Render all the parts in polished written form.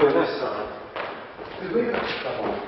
to this side. Did we have trouble?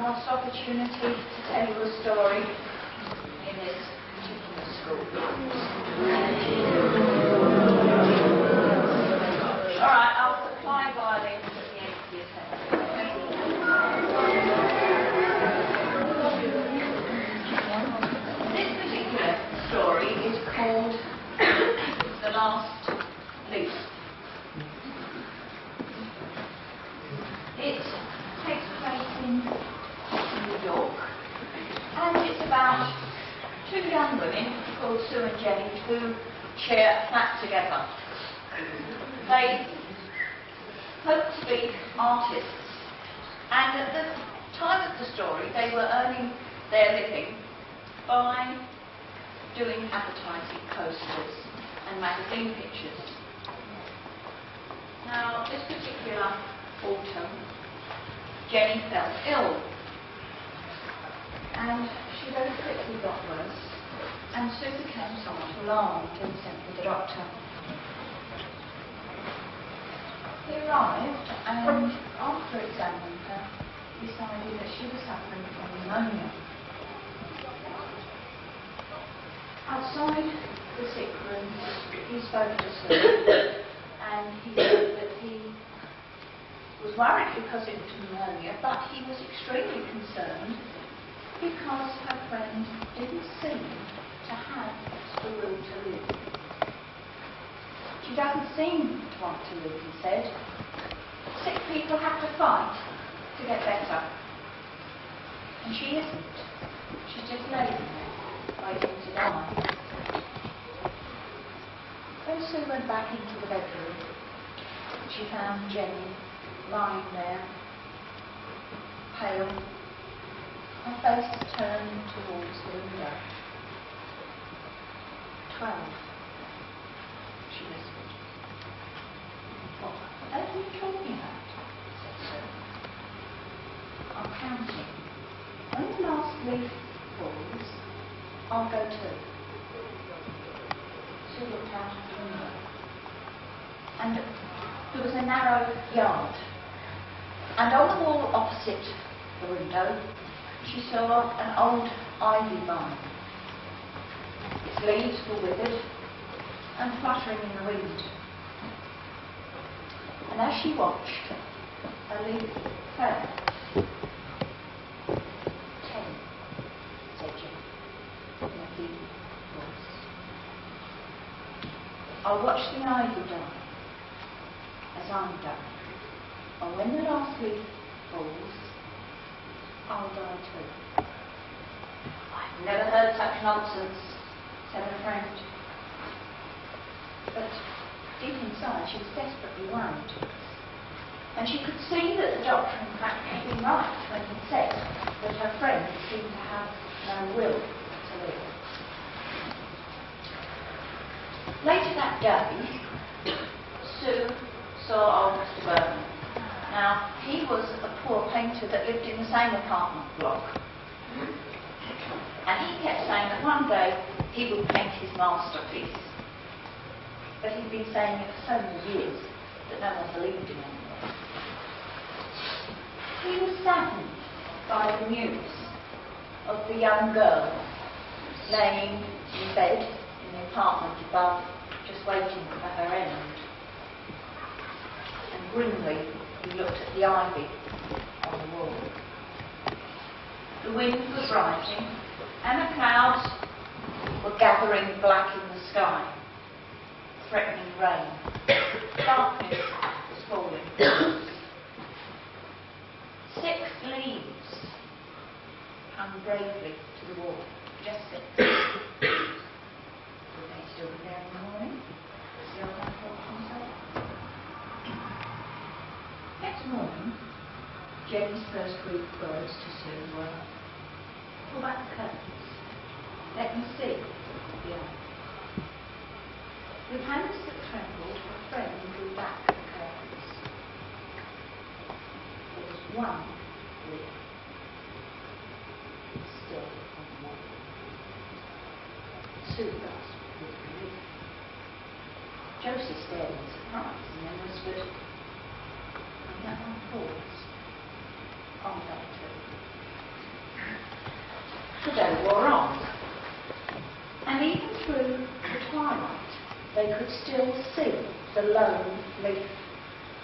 Last opportunity to tell you a story in this particular school. Alright, I'll supply violins at the end of the assembly. This particular story is called The Last Leaf. It takes place in New York, and it's about two young women called Sue and Jenny who share a flat together. They hope to be artists, and at the time of the story they were earning their living by doing advertising posters and magazine pictures. Now, this particular autumn, Jenny fell ill, and she very quickly got worse, and Sue became somewhat alarmed and sent for the doctor. He arrived, and after examining her, decided that she was suffering from pneumonia. Outside the sick room, he spoke to Sue, and he said that he was worried because it was pneumonia, but he was extremely concerned because her friend didn't seem to have the will to live. She doesn't seem to want to live, he said. Sick people have to fight to get better. And she isn't. She's just laying there, waiting to die. When Sue went back into the bedroom, she found Jenny lying there, pale, her face turned towards the window. 12, she whispered. What are you talking about? Said Sue. I'm counting. When the last leaf falls, I'll go too. Sue looked out of the window, and there was a narrow yard, and on the wall opposite the window she saw an old ivy vine. Its leaves were withered and fluttering in the wind. And as she watched, a leaf fell. 10, said Jim, in a deep voice. I'll watch the ivy die, as I'm done. And when the last leaf falls, I'll die too. I've never heard such nonsense, said her friend. But deep inside she was desperately worried. And she could see that the doctor in fact had been right when he said that her friend seemed to have no will to live. Later that day, Sue saw old Mr. Burton. Now, he was a poor painter that lived in the same apartment block And he kept saying that one day he would paint his masterpiece. But he'd been saying it for so many years that no one believed him anymore. He was saddened by the news of the young girl laying in bed in the apartment above, just waiting for her end. And grimly he looked at the ivy on the wall. The wind was rising, and the clouds were gathering black in the sky, threatening rain. Darkness was falling. 6 leaves hung bravely to the wall, just 6. Will they still be there in the morning? The old man thought to himself. Next morning, Jenny's first group of words to Sue were, "Pull back the curtains. Let me see beyond." With hands that trembled, her friend drew back the curtains. There was one lid still on the wall. Sue gasped with relief. Josie stared in surprise and then whispered, "And that one falls on that too." The day wore on, and even through the twilight they could still see the lone leaf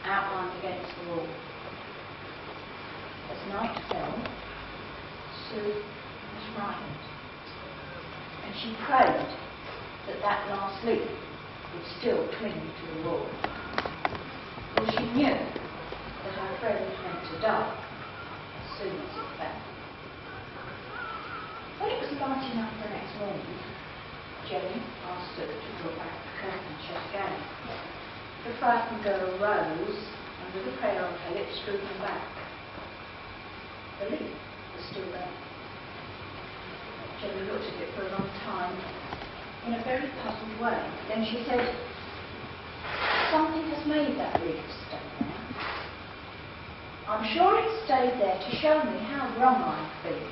outlined against the wall. As night fell, Sue was frightened, and she prayed that that last leaf would still cling to the wall, for she knew that her friend meant to die as soon as it fell. When it was light enough the next morning, Jenny asked Sue to draw back the curtain shut again. The frightened girl rose and with a prayer on her lips drew them back. The leaf was still there. Jenny looked at it for a long time in a very puzzled way. Then she said, "Something has made that leaf stay there. I'm sure it stayed there to show me how wrong I've been.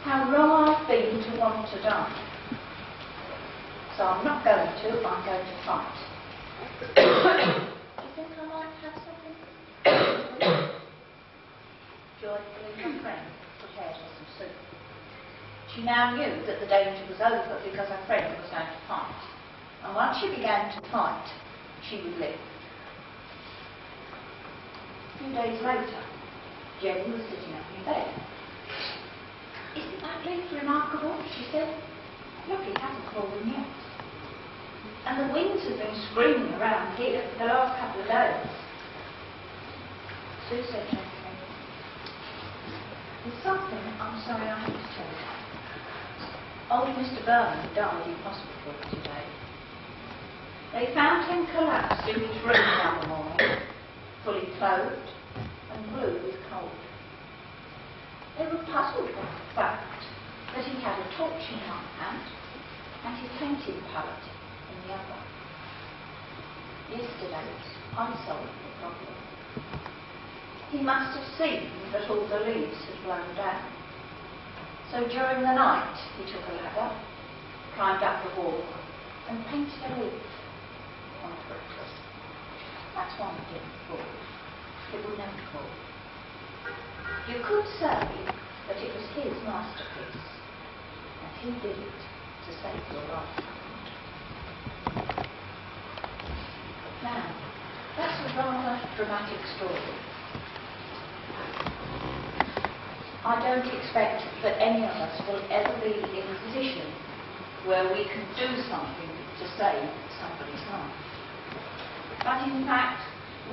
How wrong I've been to want to die. So I'm not going to, I'm going to fight." Do you think I might have something? Joyfully, her friend prepared her some soup. She now knew that the danger was over because her friend was going to fight. And once she began to fight, she would live. A few days later, Jenny was sitting up in bed. "Isn't that leaf remarkable?" she said. "Look, it hasn't fallen yet. And the winds have been screaming around here for the last couple of days." Sue said gently, "There's something I'm sorry I have to tell you. Old Mr Burnham died in hospital today. They found him collapsed in his room one morning, fully clothed and blue with cold. They were puzzled by the fact that he had a torch in one hand and his painting palette in the other. Yesterday, I solved the problem. He must have seen that all the leaves had blown down. So during the night, he took a ladder, climbed up the wall, and painted a leaf onto it. That's why it didn't fall. It would never fall. You could say that it was his masterpiece, and he did it to save your life." Now, that's a rather dramatic story. I don't expect that any of us will ever be in a position where we can do something to save somebody's life. But in fact,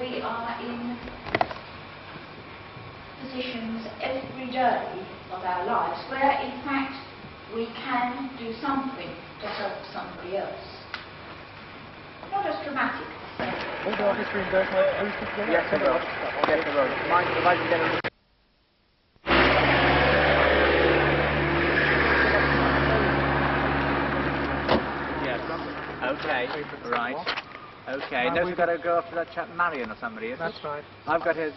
we are in positions every day of our lives where in fact we can do something to help somebody else. Not as dramatic as that. All the office room goes like posted together? Yes, it will. Yes, it will. Mind if I can get a... Yes. Okay. Right. Okay. Now Now we've we've got to go after that chap Marion or somebody, is it? That's right. I've got his